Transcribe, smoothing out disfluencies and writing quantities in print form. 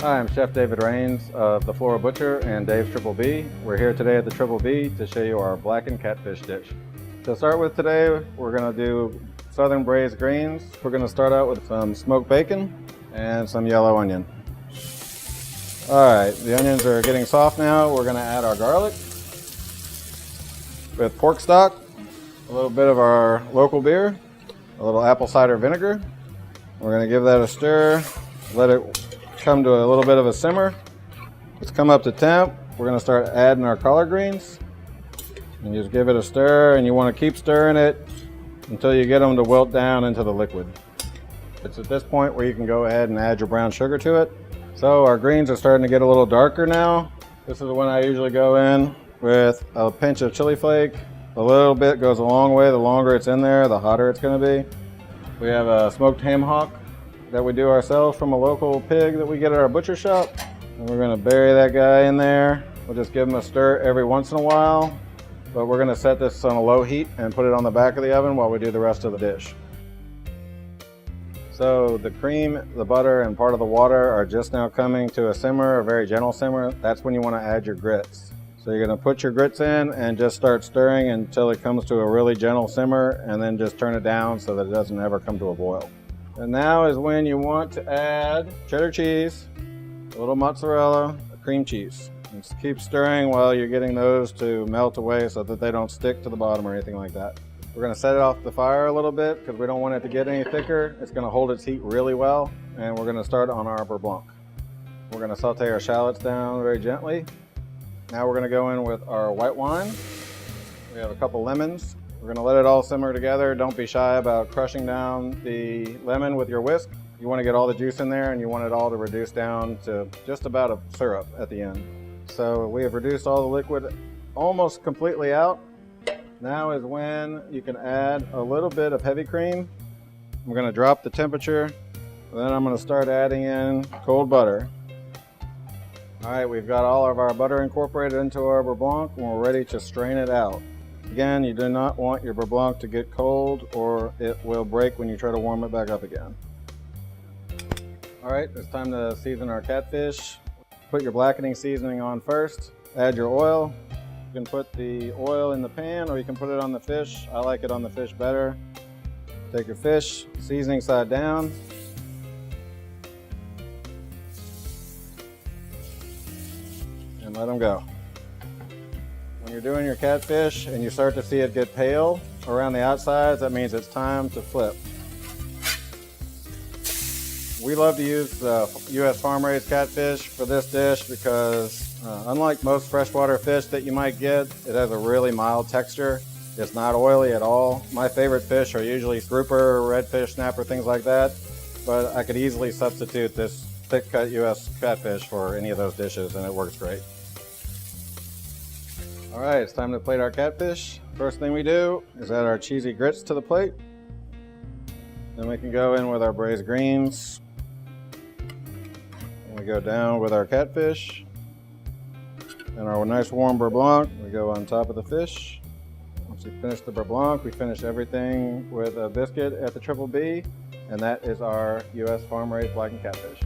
Hi, I'm Chef David Rains of the Flora Butcher and Dave's Triple B. We're here today at the Triple B to show you our blackened catfish dish. To start with today, we're going to do southern braised greens. We're going to start out with some smoked bacon and some yellow onion. Alright, the onions are getting soft now. We're going to add our garlic with pork stock, a little bit of our local beer, a little apple cider vinegar. We're going to give that a stir, let it come to a little bit of a simmer. Let's come up to temp. We're going to start adding our collard greens. And just give it a stir, and you want to keep stirring it until you get them to wilt down into the liquid. It's at this point where you can go ahead and add your brown sugar to it. So our greens are starting to get a little darker now. This is when I usually go in with a pinch of chili flake. A little bit goes a long way. The longer it's in there, the hotter it's going to be. We have a smoked ham hock that we do ourselves from a local pig that we get at our butcher shop. And we're going to bury that guy in there. We'll just give him a stir every once in a while. But we're going to set this on a low heat and put it on the back of the oven while we do the rest of the dish. So the cream, the butter, and part of the water are just now coming to a simmer, a very gentle simmer. That's when you want to add your grits. So you're going to put your grits in and just start stirring until it comes to a really gentle simmer, and then just turn it down so that it doesn't ever come to a boil. And now is when you want to add cheddar cheese, a little mozzarella, cream cheese. And just keep stirring while you're getting those to melt away so that they don't stick to the bottom or anything like that. We're going to set it off the fire a little bit because we don't want it to get any thicker. It's going to hold its heat really well. And we're going to start on our beurre blanc. We're going to saute our shallots down very gently. Now we're going to go in with our white wine. We have a couple lemons. We're going to let it all simmer together. Don't be shy about crushing down the lemon with your whisk. You want to get all the juice in there, and you want it all to reduce down to just about a syrup at the end. So we have reduced all the liquid almost completely out. Now is when you can add a little bit of heavy cream. I'm going to drop the temperature. Then I'm going to start adding in cold butter. All right, we've got all of our butter incorporated into our beurre blanc, and we're ready to strain it out. Again, you do not want your beurre blanc to get cold, or it will break when you try to warm it back up again. All right, it's time to season our catfish. Put your blackening seasoning on first. Add your oil. You can put the oil in the pan, or you can put it on the fish. I like it on the fish better. Take your fish, seasoning side down. And let them go. When you're doing your catfish and you start to see it get pale around the outsides, that means it's time to flip. We love to use U.S. farm-raised catfish for this dish because unlike most freshwater fish that you might get, it has a really mild texture. It's not oily at all. My favorite fish are usually grouper, redfish, snapper, things like that, but I could easily substitute this thick-cut U.S. catfish for any of those dishes, and it works great. All right, it's time to plate our catfish. First thing we do is add our cheesy grits to the plate. Then we can go in with our braised greens. And we go down with our catfish. And our nice warm beurre blanc, we go on top of the fish. Once we finish the beurre blanc, we finish everything with a biscuit at the Triple B. And that is our U.S. farm-raised blackened catfish.